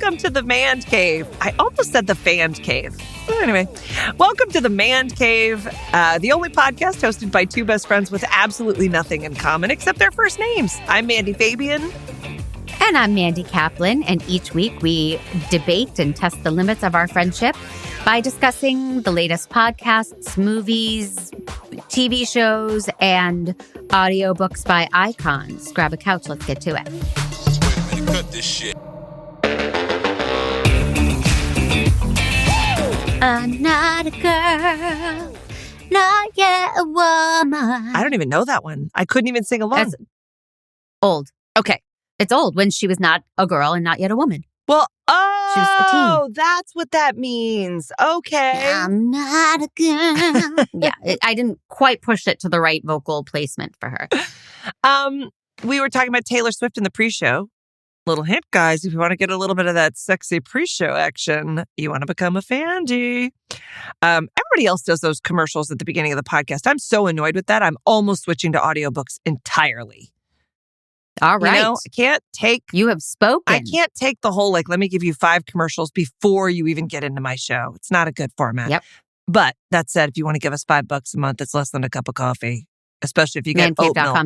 Welcome to the Mandcave. I almost said the Fand-Cave. Anyway, welcome to the Mandcave, the only podcast hosted by two best friends with absolutely nothing in common except their first names. I'm Mandy Fabian. And I'm Mandy Kaplan, and each week we debate and test the limits of our friendship by discussing the latest podcasts, movies, TV shows, and audiobooks by icons. Grab a couch, let's get to it. Just wait a minute, cut this shit. I'm not a girl, not yet a woman. I don't even know that one. I couldn't even sing along. That's old. Okay. It's old when she was not a girl and not yet a woman. Well, She was a teen. that's what that means. Okay. I'm not a girl. Yeah, I didn't quite push it to the right vocal placement for her. We were talking about Taylor Swift in the pre-show. Little hint, guys, if you want to get a little bit of that sexy pre-show action, you want to become a Fandy. Everybody else does those commercials at the beginning of the podcast. I'm so annoyed with that. I'm almost switching to audiobooks entirely. All right. You know, I can't take... You have spoken. I can't take the whole, let me give you 5 commercials before you even get into my show. It's not a good format. Yep. But that said, if you want to give us $5 a month, it's less than a cup of coffee, especially if you get oat milk.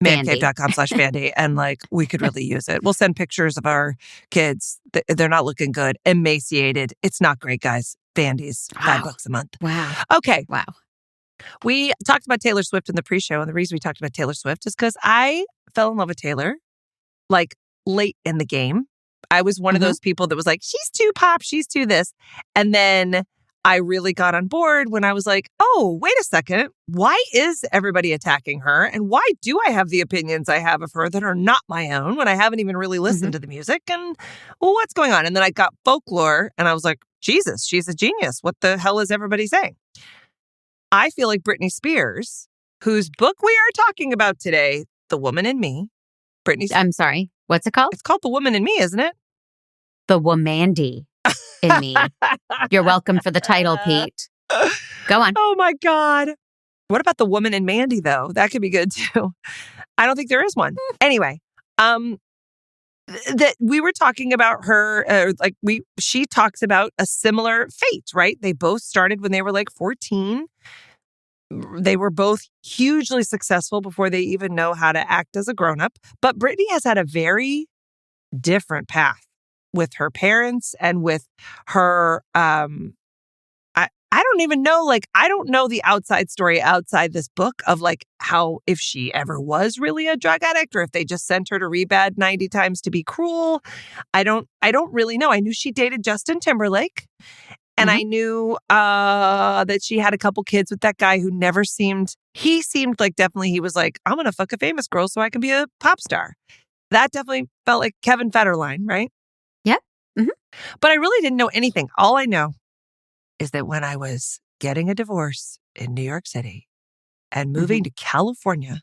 Mandcave.com/Mandy. And we could really use it. We'll send pictures of our kids. They're not looking good. Emaciated. It's not great, guys. Bandys, $5 a month. Wow. Okay. Wow. We talked about Taylor Swift in the pre-show. And the reason we talked about Taylor Swift is because I fell in love with Taylor, late in the game. I was one of those people that was like, she's too pop. She's too this. And then I really got on board when I was like, oh, wait a second. Why is everybody attacking her? And why do I have the opinions I have of her that are not my own when I haven't even really listened to the music? And what's going on? And then I got folklore and I was like, Jesus, she's a genius. What the hell is everybody saying? I feel like Britney Spears, whose book we are talking about today, The Woman in Me. I'm sorry. What's it called? It's called The Woman in Me, isn't it? The Womandy in Me. You're welcome for the title, Pete. Go on. Oh, my God. What about The Woman in Mandy, though? That could be good, too. I don't think there is one. Anyway, that we were talking about her, she talks about a similar fate, right? They both started when they were 14. They were both hugely successful before they even know how to act as a grown-up. But Britney has had a very different path with her parents and with her, I don't even know, I don't know the outside story outside this book of how, if she ever was really a drug addict or if they just sent her to rehab 90 times to be cruel. I don't really know. I knew she dated Justin Timberlake. And I knew that she had a couple kids with that guy who never seemed definitely he was I'm going to fuck a famous girl so I can be a pop star. That definitely felt like Kevin Federline, right? Yep. Mm-hmm. But I really didn't know anything. All I know is that when I was getting a divorce in New York City and moving to California,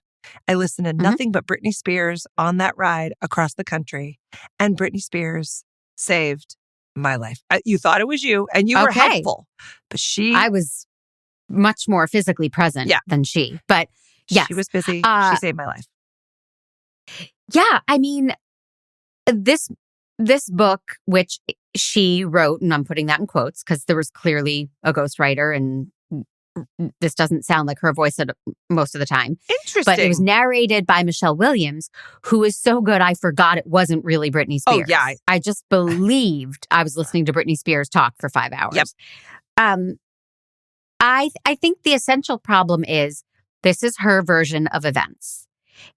I listened to nothing but Britney Spears on that ride across the country. And Britney Spears saved my life. You thought it was you, and you were helpful. But I was much more physically present than she. But yes. She was busy. She saved my life. Yeah. I mean, this book, which she wrote, and I'm putting that in quotes because there was clearly a ghostwriter, and this doesn't sound like her voice most of the time. Interesting. But it was narrated by Michelle Williams, who is so good I forgot it wasn't really Britney Spears. Oh, yeah. I just believed I was listening to Britney Spears talk for 5 hours. Yep. I think the essential problem is this is her version of events.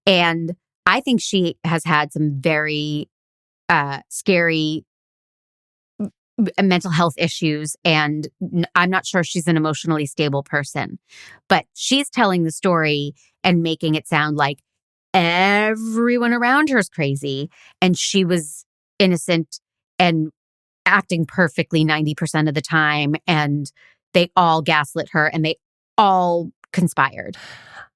And I think she has had some very scary mental health issues, and I'm not sure she's an emotionally stable person, but she's telling the story and making it sound like everyone around her is crazy and she was innocent and acting perfectly 90% of the time, and they all gaslit her and they all conspired.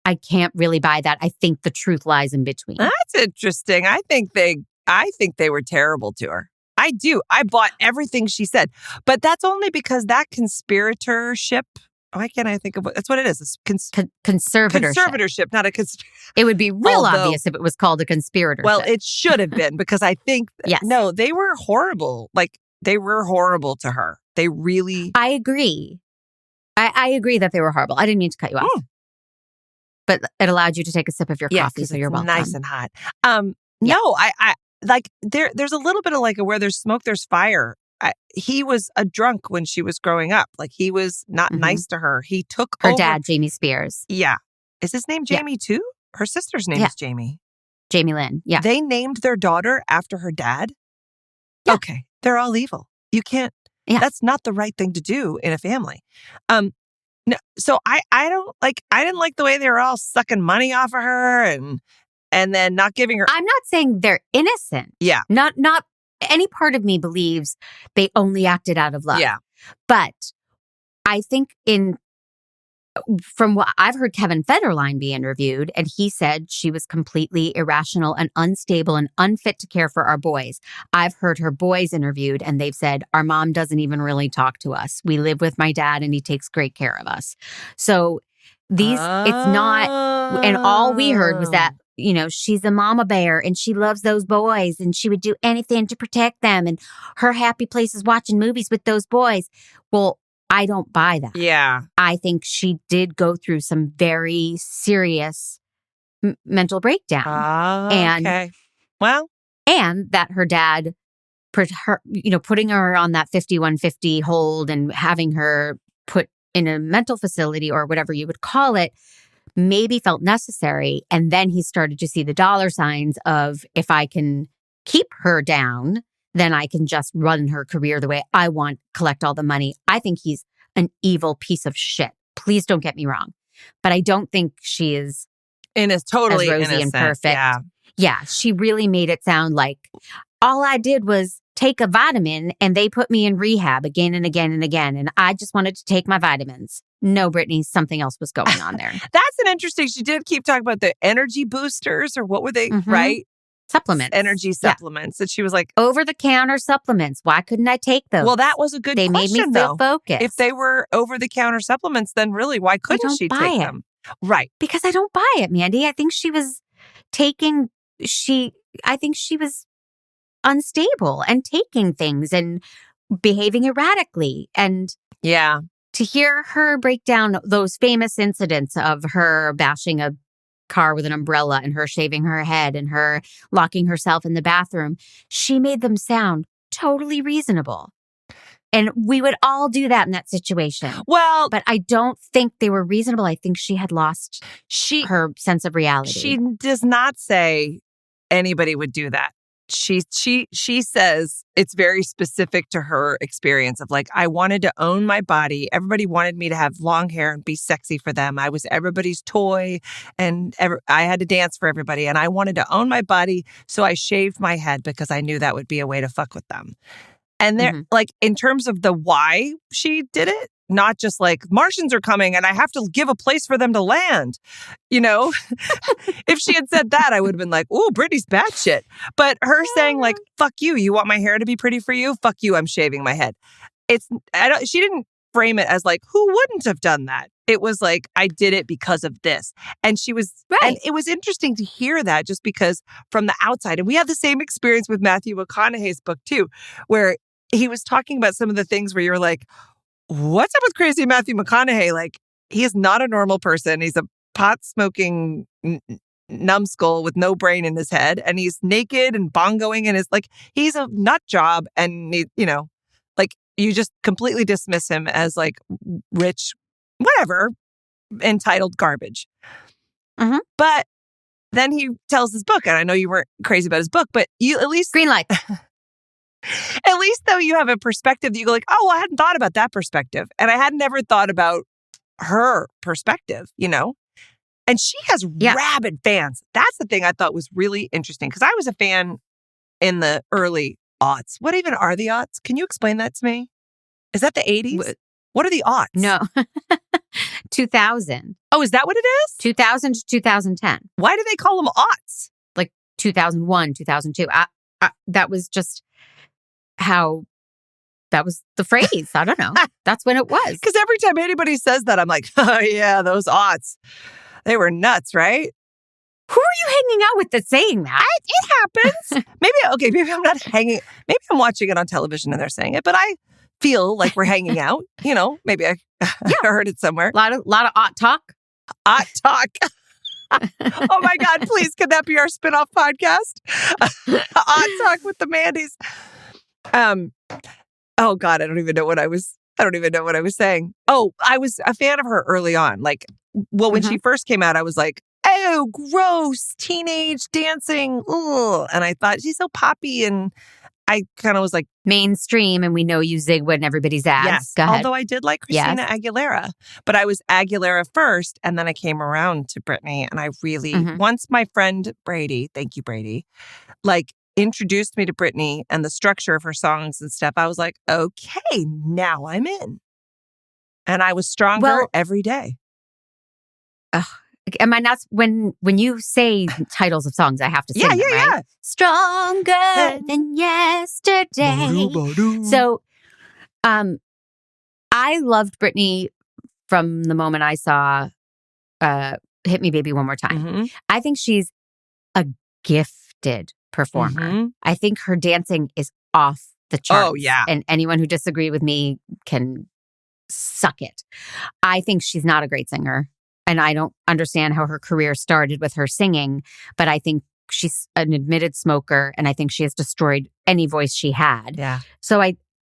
I can't really buy that. I think the truth lies in between. That's interesting. I think they were terrible to her. I do. I bought everything she said. But that's only because that conspiratorship Why can't I think of what? That's what it is. It's Conservatorship. conservatorship, not a It would be real obvious if it was called a conspiratorship. Well, it should have been because I think yes. No, they were horrible. Like they were horrible to her. They really. I agree. I agree that they were horrible. I didn't mean to cut you off, but it allowed you to take a sip of your coffee, so you're welcome. Nice and hot. No, I like there's a little bit of like where there's smoke, there's fire. He was a drunk when she was growing up. Like he was not nice to her. He took her over. dad, Jamie Spears. Yeah. Is his name Jamie too? Her sister's name is Jamie. Jamie Lynn. Yeah. They named their daughter after her dad. Yeah. Okay. They're all evil. You can't. Yeah. That's not the right thing to do in a family. No, so I didn't like the way they were all sucking money off of her and then not giving her. I'm not saying they're innocent. Yeah. Not any part of me believes they only acted out of love. Yeah. But I think from what I've heard Kevin Federline be interviewed, and he said she was completely irrational and unstable and unfit to care for our boys. I've heard her boys interviewed and they've said, our mom doesn't even really talk to us. We live with my dad and he takes great care of us. So it's not, and all we heard was that, she's a mama bear and she loves those boys and she would do anything to protect them. And her happy place is watching movies with those boys. Well, I don't buy that. Yeah. I think she did go through some very serious mental breakdown. Okay. Well. And that her dad, putting her on that 5150 hold and having her put in a mental facility or whatever you would call it, maybe felt necessary. And then he started to see the dollar signs of, if I can keep her down, then I can just run her career the way I want, collect all the money. I think he's an evil piece of shit. Please don't get me wrong. But I don't think she is totally as rosy innocent. and perfect. Yeah, she really made it sound like all I did was take a vitamin and they put me in rehab again and again and again. And I just wanted to take my vitamins. No, Brittany, something else was going on there. That's an interesting. She did keep talking about the energy boosters or what were they, right? Supplements. Energy supplements. And she was like, over-the-counter supplements. Why couldn't I take those? Well, that was a good question, They made me feel focused. If they were over-the-counter supplements, then really, why couldn't she take them? Right. Because I don't buy it, Mandy. I think she was unstable and taking things and behaving erratically. And to hear her break down those famous incidents of her bashing a car with an umbrella and her shaving her head and her locking herself in the bathroom, she made them sound totally reasonable. And we would all do that in that situation. Well, but I don't think they were reasonable. I think she had lost her sense of reality. She does not say anybody would do that. She says it's very specific to her experience of like, I wanted to own my body. Everybody wanted me to have long hair and be sexy for them. I was everybody's toy and I had to dance for everybody. And I wanted to own my body. So I shaved my head because I knew that would be a way to fuck with them. And they're like, in terms of the why she did it, not just like Martians are coming and I have to give a place for them to land. If she had said that, I would have been like, ooh, Britney's batshit. But her saying like, fuck you. You want my hair to be pretty for you? Fuck you. I'm shaving my head. She didn't frame it as like, who wouldn't have done that? It was like, I did it because of this. And she was, and it was interesting to hear that just because from the outside, and we had the same experience with Matthew McConaughey's book too, where he was talking about some of the things where you're like, what's up with crazy Matthew McConaughey? Like, he is not a normal person. He's a pot-smoking numbskull with no brain in his head. And he's naked and bongoing and is like, he's a nut job. And, like, you just completely dismiss him as like rich, whatever, entitled garbage. But then he tells his book, and I know you weren't crazy about his book, but you at least... Green light. At least though you have a perspective that you go like, oh, well, I hadn't thought about that perspective. And I had never thought about her perspective, And she has rabid fans. That's the thing I thought was really interesting because I was a fan in the early aughts. What even are the aughts? Can you explain that to me? Is that the 80s? What are the aughts? No. 2000. Oh, is that what it is? 2000 to 2010. Why do they call them aughts? Like 2001, 2002. That was just how that was the phrase. I don't know. That's when it was. Because every time anybody says that, I'm like, oh yeah, those aughts. They were nuts, right? Who are you hanging out with that's saying that? It happens. Maybe I'm not hanging. Maybe I'm watching it on television and they're saying it, but I feel like we're hanging out. Maybe I heard it somewhere. A lot of aught talk. Aught talk. Oh my God, please, could that be our spinoff podcast? Aught talk with the Mandys. Oh God, I don't even know what I was saying. Oh, I was a fan of her early on. Like, well, when she first came out, I was like, oh, gross, teenage dancing. Ugh. And I thought she's so poppy. And I kind of was like, mainstream, and we know you zig when everybody's ads. yes. Go ahead. Although I did like Christina Aguilera, but I was Aguilera first, and then I came around to Britney, and I really, once my friend Brady, thank you, Brady, like introduced me to Britney and the structure of her songs and stuff, I was like, okay, now I'm in. And I was stronger every day. Am I not, when you say titles of songs, I have to sing them, right? Yeah. Stronger than yesterday. So, I loved Britney from the moment I saw Hit Me Baby One More Time. I think she's a gifted performer. I think her dancing is off the charts. Oh, yeah. And anyone who disagrees with me can suck it. I think she's not a great singer. And I don't understand how her career started with her singing, but I think she's an admitted smoker, and I think she has destroyed any voice she had. Yeah.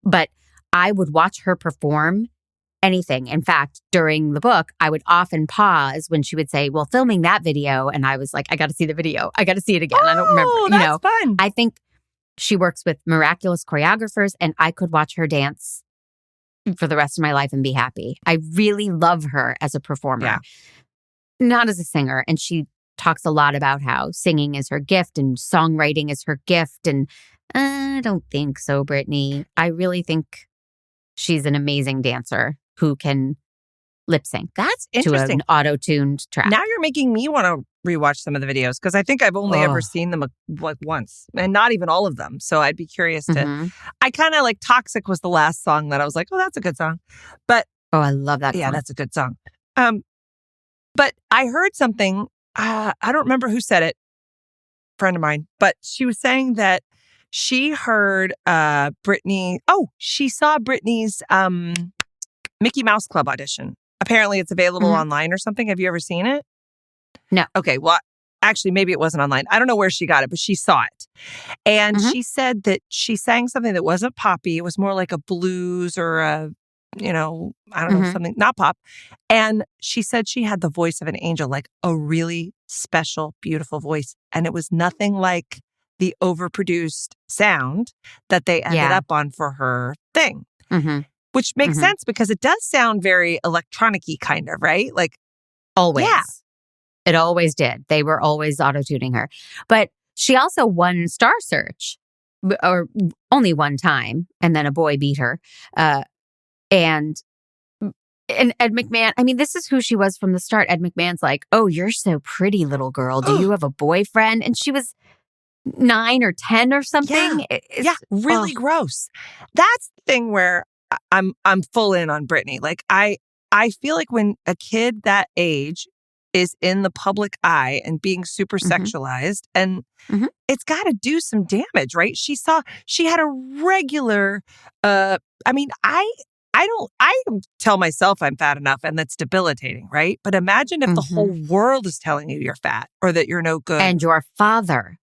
But I would watch her perform anything. In fact, during the book, I would often pause when she would say, well, filming that video. And I was like, I got to see the video. I got to see it again. I don't remember. That's fun. I think she works with miraculous choreographers, and I could watch her dance for the rest of my life and be happy. I really love her as a performer, not as a singer. And she talks a lot about how singing is her gift and songwriting is her gift. And I don't think so, Britney. I really think she's an amazing dancer who can lip sync. That's to interesting. an auto-tuned track. Now you're making me want to rewatch some of the videos, because I think I've only ever seen them like once, and not even all of them. So I'd be curious to. I kind of like Toxic was the last song that I was like, oh, that's a good song. But I love that. Yeah, song. that's a good song. But I heard something. I don't remember who said it. Friend of mine, but she was saying that she heard Britney. Oh, she saw Britney's Mickey Mouse Club audition. Apparently, it's available online or something. Have you ever seen it? No. Okay. Well, actually, maybe it wasn't online. I don't know where she got it, but she saw it. And she said that she sang something that wasn't poppy. It was more like a blues or I don't know, something, not pop. And she said she had the voice of an angel, like a really special, beautiful voice. And it was nothing like the overproduced sound that they ended up on for her thing. Which makes sense, because it does sound very electronic-y kind of, right? Like, always. Yeah. It always did. They were always auto-tuning her. But she also won Star Search, or only one time, and then a boy beat her. And Ed McMahon, I mean, this is who she was from the start. Ed McMahon's like, oh, you're so pretty, little girl. Do you have a boyfriend? And she was 9 or 10 or something. Yeah, really gross. That's the thing where I'm full in on Britney. Like, I feel like when a kid that age is in the public eye and being super sexualized, and it's got to do some damage, right? She had a regular, I tell myself I'm fat enough, and that's debilitating, right? But imagine if the whole world is telling you you're fat or that you're no good. And your father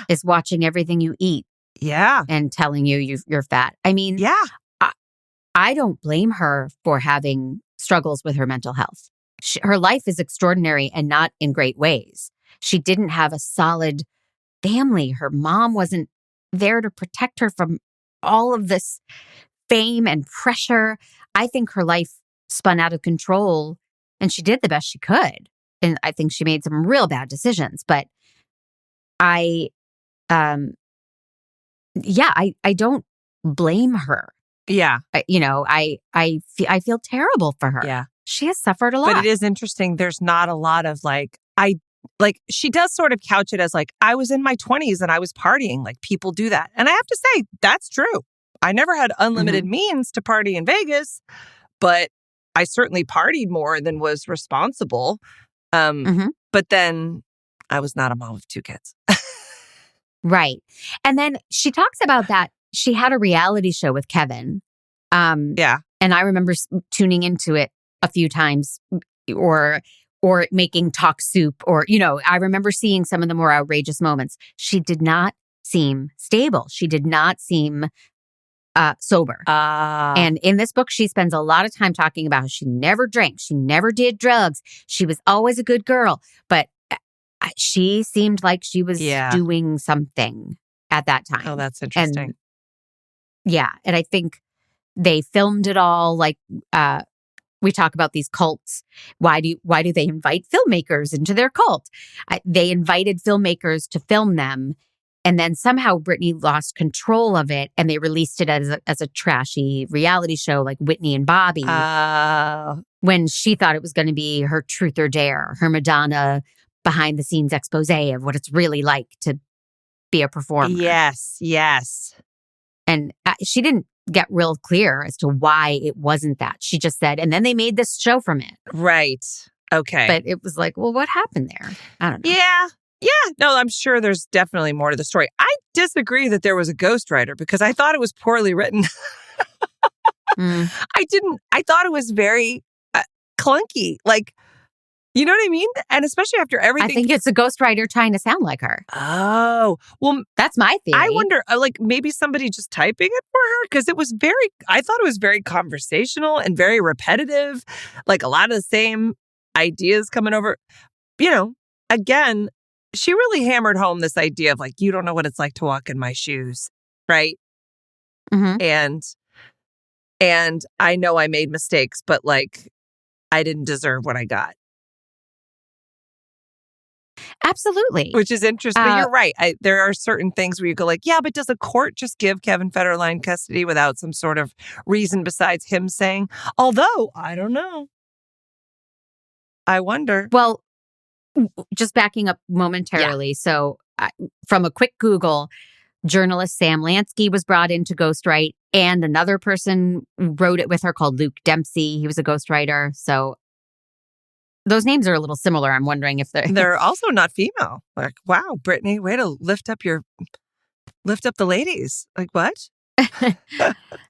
is watching everything you eat. Yeah. And telling you you're fat. I mean, I don't blame her for having struggles with her mental health. Her life is extraordinary and not in great ways. She didn't have a solid family. Her mom wasn't there to protect her from all of this fame and pressure. I think her life spun out of control, and she did the best she could. And I think she made some real bad decisions. But I don't blame her. Yeah. I feel terrible for her. Yeah. She has suffered a lot. But it is interesting. There's not a lot of she does sort of couch it as like, I was in my 20s and I was partying. Like, people do that. And I have to say, that's true. I never had unlimited means to party in Vegas, but I certainly partied more than was responsible. But then I was not a mom of 2 kids. Right. And then she talks about that. She had a reality show with Kevin. Yeah. And I remember tuning into it a few times or making talk soup or, I remember seeing some of the more outrageous moments. She did not seem stable. She did not seem sober. And in this book, she spends a lot of time talking about how she never drank. She never did drugs. She was always a good girl. But she seemed like she was doing something at that time. Oh, that's interesting. And I think they filmed it all. Like we talk about these cults. Why do they invite filmmakers into their cult? They invited filmmakers to film them, and then somehow Britney lost control of it, and they released it as a trashy reality show like Whitney and Bobby. When she thought it was going to be her Truth or Dare, her Madonna behind the scenes expose of what it's really like to be a performer. Yes. And she didn't get real clear as to why it wasn't that. She just said, and then they made this show from it. Right. Okay. But it was like, well, what happened there? I don't know. Yeah. No, I'm sure there's definitely more to the story. I disagree that there was a ghostwriter because I thought it was poorly written. I thought it was very clunky. Like, you know what I mean? And especially after everything. I think it's a ghostwriter trying to sound like her. Oh, well, that's my theory. I wonder, like, maybe somebody just typing it for her? Because I thought it was very conversational and very repetitive. Like, a lot of the same ideas coming over. Again, she really hammered home this idea of, like, you don't know what it's like to walk in my shoes, right? And I know I made mistakes, but, like, I didn't deserve what I got. Absolutely. Which is interesting. But you're right. There are certain things where you go like, yeah, but does a court just give Kevin Federline custody without some sort of reason besides him saying? Although, I don't know. I wonder. Well, just backing up momentarily. Yeah. So from a quick Google, journalist Sam Lansky was brought in to ghostwrite, and another person wrote it with her called Luke Dempsey. He was a ghostwriter. So those names are a little similar. I'm wondering if they're also not female. Like, wow, Britney, way to lift up the ladies. Like, what?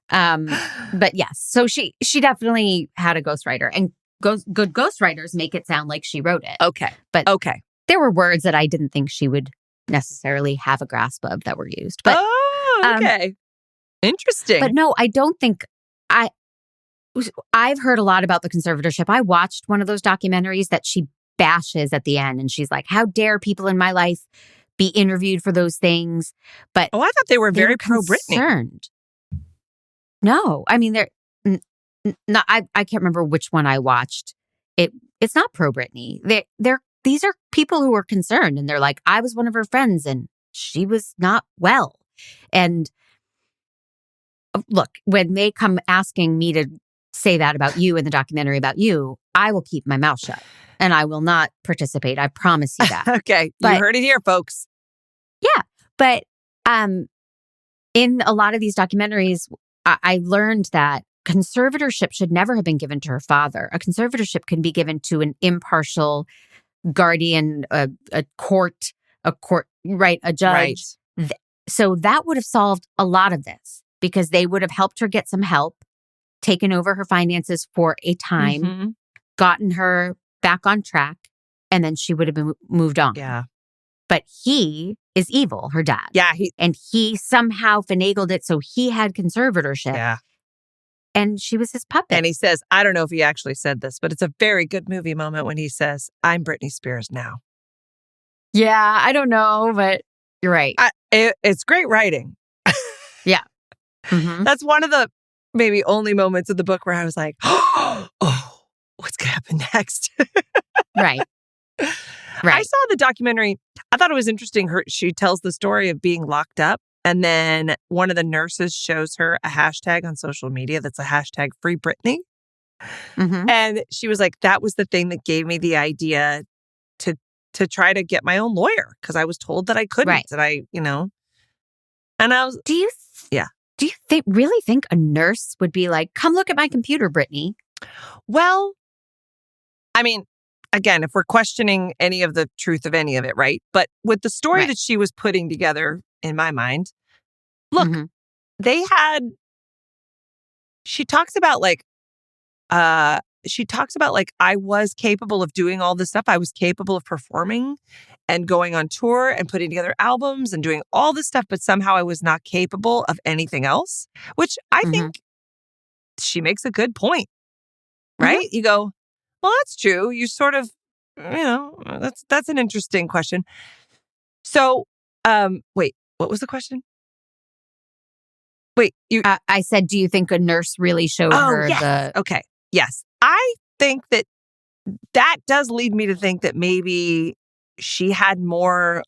But yes, so she definitely had a ghostwriter, and good ghostwriters make it sound like she wrote it. Okay, but there were words that I didn't think she would necessarily have a grasp of that were used. But okay, interesting. But no, I don't think I've heard a lot about the conservatorship. I watched one of those documentaries that she bashes at the end, and she's like, how dare people in my life be interviewed for those things? But I thought they were very pro-Britney. No, I mean, they're not. I can't remember which one I watched. It's not pro-Britney. These are people who are concerned, and they're like, I was one of her friends, and she was not well. And look, when they come asking me to say that about you in the documentary about you, I will keep my mouth shut and I will not participate. I promise you that. Okay. You heard it here, folks. Yeah. But in a lot of these documentaries, I learned that conservatorship should never have been given to her father. A conservatorship can be given to an impartial guardian, a court, right? A judge. Right. So that would have solved a lot of this because they would have helped her get some help, taken over her finances for a time, gotten her back on track, and then she would have been moved on. Yeah. But he is evil, her dad. Yeah. And he somehow finagled it so he had conservatorship. Yeah. And she was his puppet. And he says, I don't know if he actually said this, but it's a very good movie moment when he says, I'm Britney Spears now. Yeah, I don't know, but you're right. It's great writing. Yeah. That's one of the maybe only moments of the book where I was like, oh, what's going to happen next? Right. I saw the documentary. I thought it was interesting. She tells the story of being locked up. And then one of the nurses shows her a hashtag on social media that's a hashtag Free Britney. And she was like, that was the thing that gave me the idea to try to get my own lawyer because I was told that I couldn't. Right. That and I was... Do you Do you really think a nurse would be like, come look at my computer, Britney? Well, I mean, again, if we're questioning any of the truth of any of it, right? But with the story Right. that she was putting together, in my mind, look, Mhm. they had, she talks about like, I was capable of doing all this stuff. I was capable of performing and going on tour and putting together albums and doing all this stuff, but somehow I was not capable of anything else, which I Mhm. think she makes a good point, Mhm. right? You go, well, that's true. You sort of, that's an interesting question. So, wait, what was the question? Wait, I said, do you think a nurse really showed oh, her yes. the... Okay. Yes. I think that does lead me to think that maybe she had more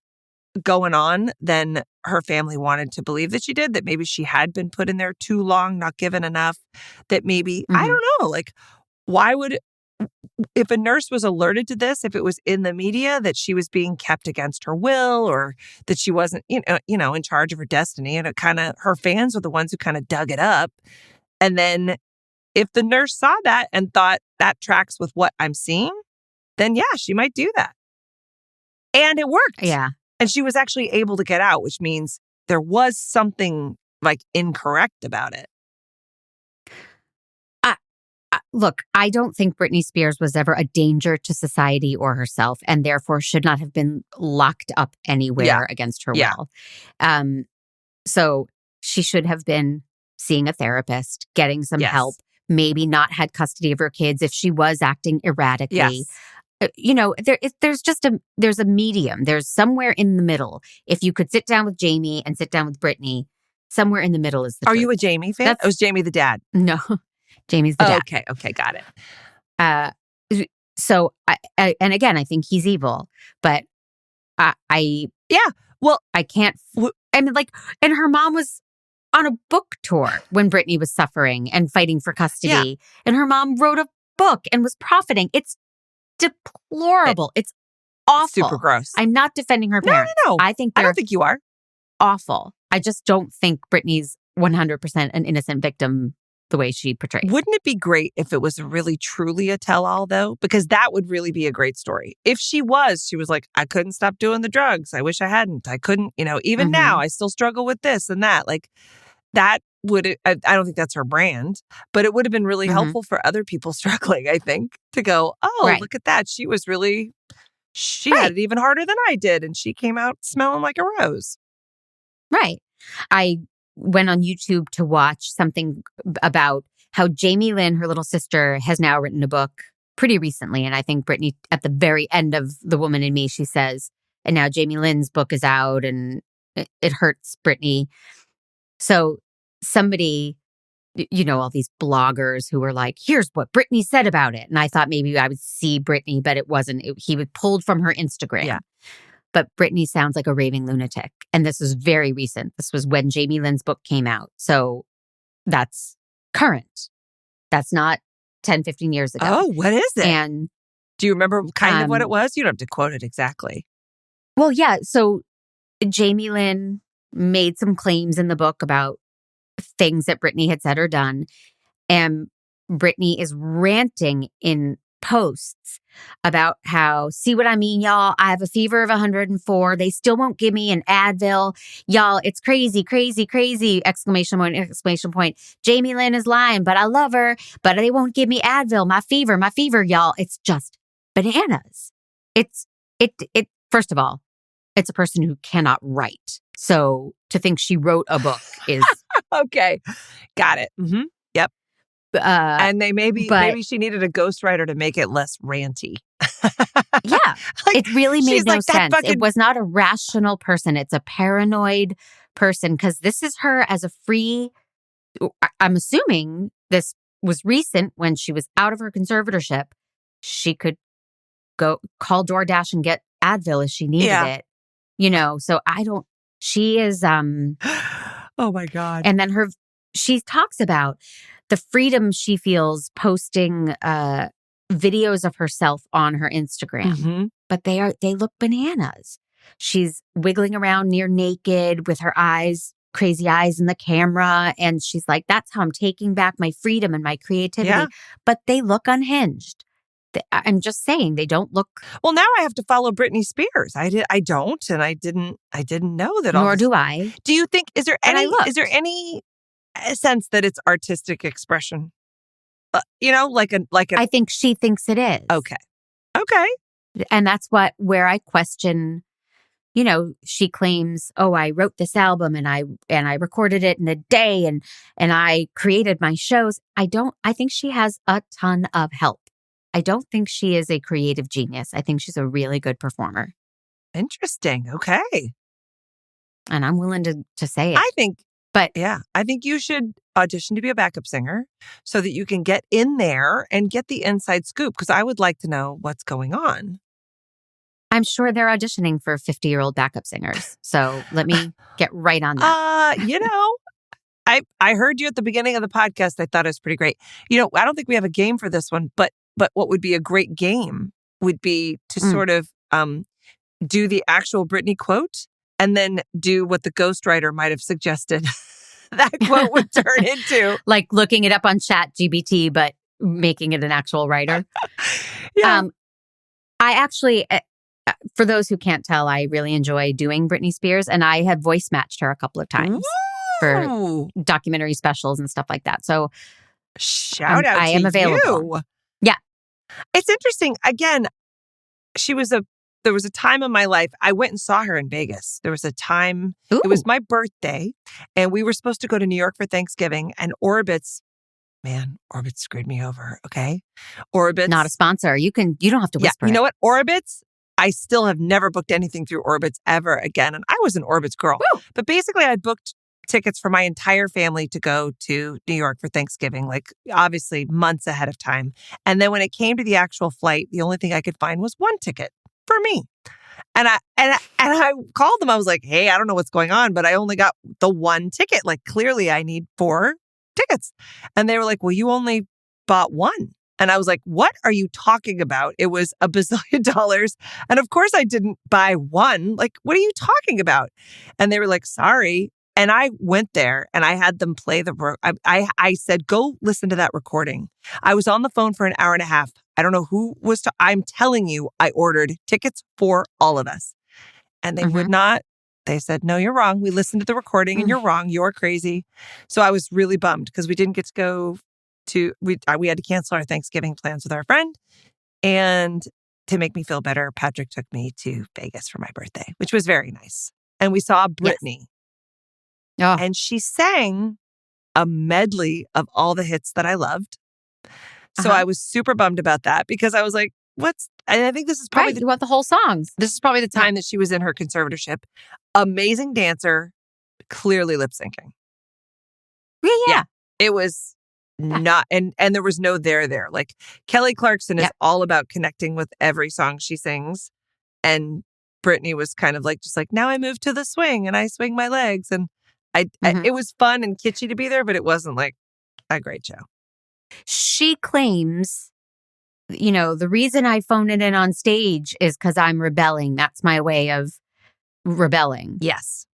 going on than her family wanted to believe that she did, that maybe she had been put in there too long, not given enough, that maybe, I Mhm. don't know, like, why would, if a nurse was alerted to this, if it was in the media that she was being kept against her will or that she wasn't, in charge of her destiny, and it kind of, her fans were the ones who kind of dug it up. And then if the nurse saw that and thought that tracks with what I'm seeing, then yeah, she might do that. And it worked. Yeah. And she was actually able to get out, which means there was something like incorrect about it. Look, I don't think Britney Spears was ever a danger to society or herself, and therefore should not have been locked up anywhere against her Yeah. will. So she should have been seeing a therapist, getting some Yes. help, maybe not had custody of her kids if she was acting erratically. Yes. There's a medium. There's somewhere in the middle. If you could sit down with Jamie and sit down with Britney, somewhere in the middle is the Are truth. you a Jamie fan? That's- Oh, was Jamie the dad? No, Jamie's the dad. Okay, got it. Uh, so and again, I think he's evil, but I Well, I can't. I mean, like, and her mom was on a book tour when Britney was suffering and fighting for custody, and her mom wrote a book and was profiting. It's deplorable. It's awful. super gross. I'm not defending her parents. No. I think I they're don't think you are. awful. I just don't think Britney's 100% an innocent victim the way she portrays. Wouldn't it be great if it was really truly a tell-all though? Because that would really be a great story. If she was like, I couldn't stop doing the drugs. I wish I hadn't. I couldn't, even now I still struggle with this and that. Like that would, I don't think that's her brand, but it would have been really helpful for other people struggling, I think, to go, oh, Right. look at that. She had it even harder than I did. And she came out smelling like a rose. Right. I went on YouTube to watch something about how Jamie Lynn, her little sister, has now written a book pretty recently. And I think Britney, at the very end of The Woman in Me, she says, and now Jamie Lynn's book is out and it hurts Britney. So somebody, all these bloggers who were like, here's what Britney said about it. And I thought maybe I would see Britney, but it wasn't. He was pulled from her Instagram. Yeah. But Britney sounds like a raving lunatic. And this was very recent. This was when Jamie Lynn's book came out. So that's current. That's not 10, 15 years ago. Oh, what is it? And do you remember kind of what it was? You don't have to quote it exactly. well, yeah. So Jamie Lynn made some claims in the book about things that Britney had said or done. And Britney is ranting in posts about how, see what I mean, y'all? I have a fever of 104. They still won't give me an Advil. Y'all, it's crazy, crazy, crazy! Exclamation point. Jamie Lynn is lying, but I love her. But they won't give me Advil. My fever, y'all. It's just bananas. First of all, it's a person who cannot write. So to think she wrote a book is okay. Got it. Mm-hmm. Yep. And maybe she needed a ghostwriter to make it less ranty. Yeah. It really made no sense. It was not a rational person. It's a paranoid person because this is her as a free. I'm assuming this was recent when she was out of her conservatorship. She could go call DoorDash and get Advil as she needed it. So she is oh my God. And then she talks about the freedom she feels posting videos of herself on her Instagram. But they look bananas. She's wiggling around near naked with her eyes crazy eyes in the camera. And she's like, that's how I'm taking back my freedom and my creativity. Yeah. But they look unhinged. I'm just saying they don't look. Well, now I have to follow Britney Spears. I don't, and I didn't know that. Nor do I. Do you think is there And I any looked. sense that it's artistic expression? Like a. I think she thinks it is. Okay. And that's where I question. She claims, "Oh, I wrote this album and I recorded it in a day and I created my shows." I think she has a ton of help. I don't think she is a creative genius. I think she's a really good performer. Interesting. Okay. And I'm willing to say it. I think you should audition to be a backup singer so that you can get in there and get the inside scoop, because I would like to know what's going on. I'm sure they're auditioning for 50-year-old backup singers. So let me get right on that. I heard you at the beginning of the podcast. I thought it was pretty great. I don't think we have a game for this one, but what would be a great game would be to sort of do the actual Britney quote and then do what the ghostwriter might have suggested that quote would turn into. Like looking it up on ChatGPT, but making it an actual writer. Yeah. I actually, for those who can't tell, I really enjoy doing Britney Spears, and I had voice matched her a couple of times for documentary specials and stuff like that. So shout out I to am available. You. Yeah. It's interesting. Again, there was a time in my life, I went and saw her in Vegas. There was a time, It was my birthday, and we were supposed to go to New York for Thanksgiving, and Orbitz screwed me over, okay? Orbitz. Not a sponsor. You don't have to whisper. You know what? Orbitz, I still have never booked anything through Orbitz ever again, and I was an Orbitz girl. Woo! But basically, I booked tickets for my entire family to go to New York for Thanksgiving, like obviously months ahead of time. And then when it came to the actual flight, the only thing I could find was one ticket for me. And I called them. I was like, "Hey, I don't know what's going on, but I only got the one ticket. Like clearly I need 4 tickets." And they were like, "Well, you only bought one." And I was like, "What are you talking about? It was $1 bazillion. And of course I didn't buy one. Like, what are you talking about?" And they were like, "Sorry." And I went there and I had them play I said, "Go listen to that recording." I was on the phone for an hour and a half. I don't know who was I'm telling you, I ordered tickets for all of us. And they would not. They said, "No, you're wrong. We listened to the recording and you're wrong. You're crazy." So I was really bummed because we didn't get to go we had to cancel our Thanksgiving plans with our friend. And to make me feel better, Patrick took me to Vegas for my birthday, which was very nice. And we saw Britney. Yes. Oh. And she sang a medley of all the hits that I loved. So I was super bummed about that because I was like, and I think this is probably you want the whole songs. This is probably the time that she was in her conservatorship. Amazing dancer, clearly lip syncing. Yeah. It was not, and there was no there. Like Kelly Clarkson is all about connecting with every song she sings. And Britney was kind of like, just like, now I move to the swing and I swing my legs. And it was fun and kitschy to be there, but it wasn't like a great show. She claims, the reason I phone it in on stage is because I'm rebelling. That's my way of rebelling. Yes.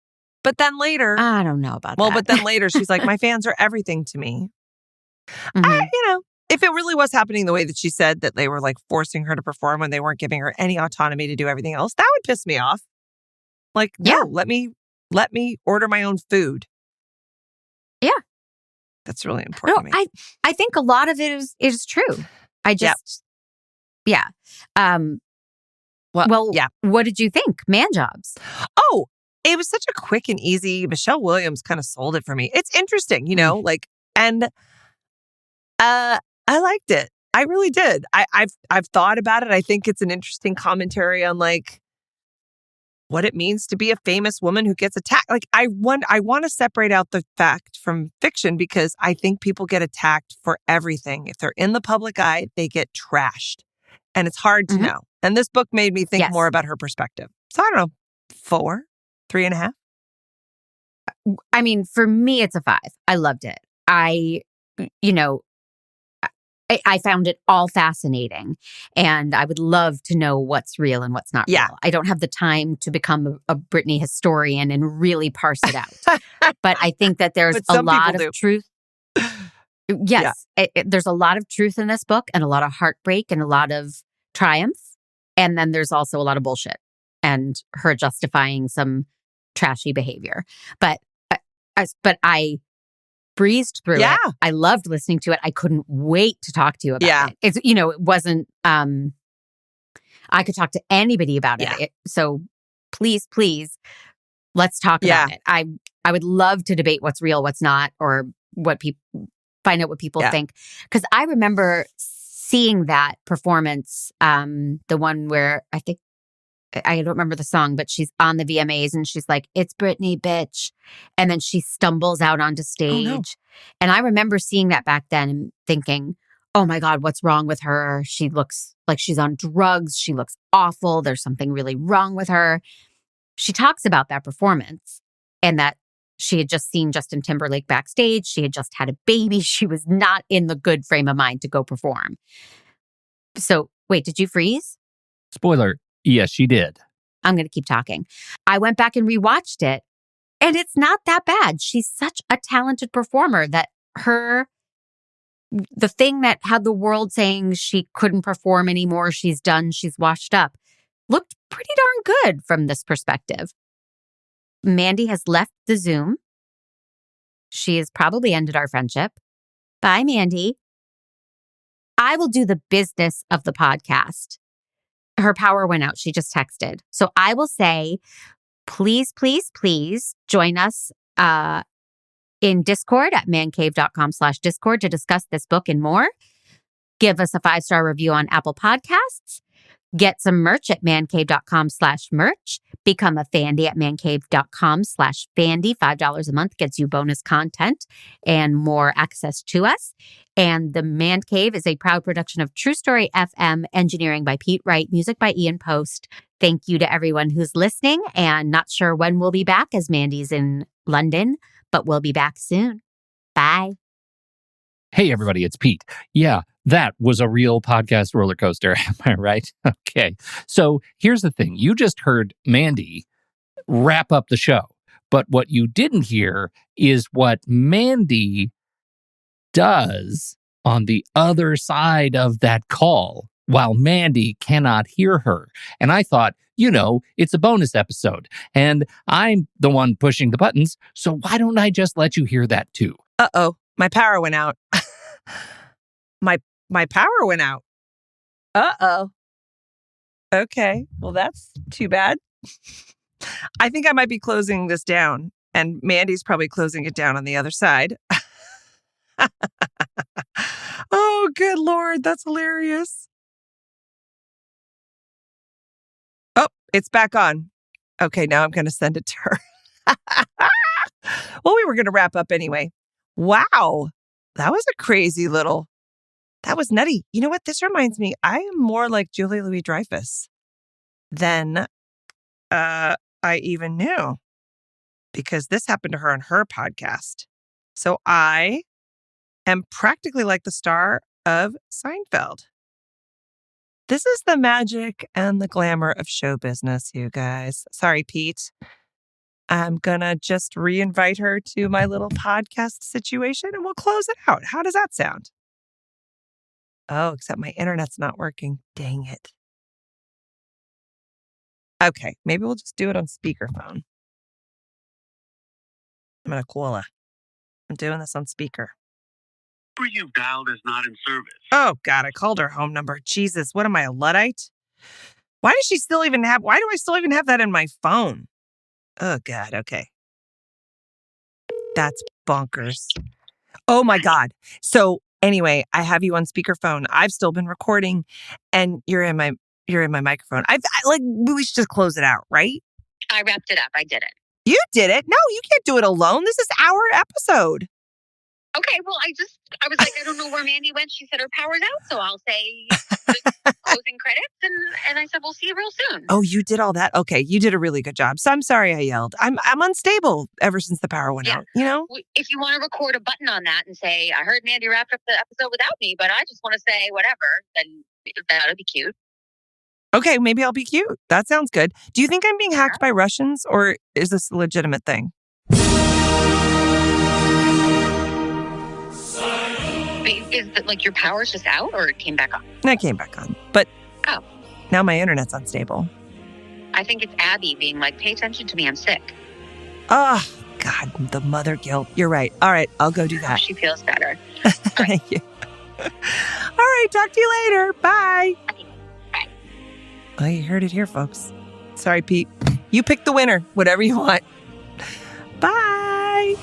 But then later, I don't know about that. Well, but then later she's like, my fans are everything to me. If it really was happening the way that she said, that they were like forcing her to perform when they weren't giving her any autonomy to do everything else, that would piss me off. Like, no, let me order my own food. Yeah. That's really important to me. I think a lot of it is true. I just, what did you think? Man Jobs. Oh, it was such a quick and easy. Michelle Williams kind of sold it for me. It's interesting, and I liked it. I really did. I've thought about it. I think it's an interesting commentary on like what it means to be a famous woman who gets attacked. Like I want to separate out the fact from fiction because I think people get attacked for everything. If they're in the public eye, they get trashed. And it's hard to know. And this book made me think more about her perspective. So I don't know, 4, 3.5. I mean, for me, it's a 5. I loved it. I found it all fascinating. And I would love to know what's real and what's not Yeah. real. I don't have the time to become a Britney historian and really parse it out. But I think that there's But a some lot people of do. truth. Yes, there's a lot of truth in this book and a lot of heartbreak and a lot of triumph. And then there's also a lot of bullshit and her justifying some trashy behavior. But I breezed through Yeah. it. I loved listening to it. I couldn't wait to talk to you about Yeah. it. It's, it wasn't, I could talk to anybody about Yeah. it. So please, let's talk Yeah. about it. I would love to debate what's real, what's not, or find out what people think. Because I remember seeing that performance, the one where I don't remember the song, but she's on the VMAs and she's like, "It's Britney, bitch." And then she stumbles out onto stage. Oh, no. And I remember seeing that back then and thinking, oh my God, what's wrong with her? She looks like she's on drugs. She looks awful. There's something really wrong with her. She talks about that performance and that she had just seen Justin Timberlake backstage. She had just had a baby. She was not in the good frame of mind to go perform. So wait, did you freeze? Spoiler, yes, she did. I'm going to keep talking. I went back and rewatched it, and it's not that bad. She's such a talented performer that the thing that had the world saying she couldn't perform anymore, she's done, she's washed up, looked pretty darn good from this perspective. Mandy has left the Zoom. She has probably ended our friendship. Bye, Mandy. I will do the business of the podcast. Her power went out. She just texted. So I will say, please join us in Discord at mandcave.com/Discord to discuss this book and more. Give us a 5-star review on Apple Podcasts. Get some merch at mancave.com/merch. Become a Fandy at mancave.com/Fandy. $5 a month gets you bonus content and more access to us. And the Man Cave is a proud production of True Story FM, engineering by Pete Wright, music by Ian Post. Thank you to everyone who's listening, and not sure when we'll be back as Mandy's in London, but we'll be back soon. Bye. Hey, everybody, it's Pete. Yeah, that was a real podcast roller coaster. Am I right? Okay. So here's the thing. You just heard Mandy wrap up the show. But what you didn't hear is what Mandy does on the other side of that call while Mandy cannot hear her. And I thought, it's a bonus episode. And I'm the one pushing the buttons. So why don't I just let you hear that too? Uh-oh. My power went out. My power went out. Uh-oh. Okay. Well, that's too bad. I think I might be closing this down, and Mandy's probably closing it down on the other side. Oh, good Lord. That's hilarious. Oh, it's back on. Okay, now I'm going to send it to her. Well, we were going to wrap up anyway. Wow. That was a crazy that was nutty. You know what? This reminds me, I am more like Julia Louis-Dreyfus than I even knew, because this happened to her on her podcast. So I am practically like the star of Seinfeld. This is the magic and the glamour of show business, you guys. Sorry, Pete. I'm going to just re-invite her to my little podcast situation and we'll close it out. How does that sound? Oh, except my internet's not working. Dang it. Okay, maybe we'll just do it on speakerphone. I'm going to call her. I'm doing this on speaker. Number you've dialed is not in service. Oh, God, I called her home number. Jesus, what am I, a Luddite? Why do I still even have that in my phone? Oh, God, okay. That's bonkers. Oh, my God. So anyway, I have you on speakerphone. I've still been recording, and you're in my microphone. We should just close it out, right? I wrapped it up. I did it. You did it. No, you can't do it alone. This is our episode. Okay, well, I was like, I don't know where Mandy went. She said her power's out, so I'll say the closing credits, and I said we'll see you real soon. Oh, you did all that? Okay, you did a really good job. So I'm sorry I yelled. I'm unstable ever since the power went out, you know? If you want to record a button on that and say, I heard Mandy wrapped up the episode without me, but I just want to say whatever, then that would be cute. Okay, maybe I'll be cute. That sounds good. Do you think I'm being hacked by Russians, or is this a legitimate thing? Is that like your power's just out, or it came back on? It came back on, but now my internet's unstable. I think it's Abby being like, pay attention to me, I'm sick. Oh, God, the mother guilt. You're right. All right, I'll go do that. She feels better. Thank you. All right, talk to you later. Bye. Okay, bye. Well, you heard it here, folks. Sorry, Pete. You pick the winner, whatever you want. Bye.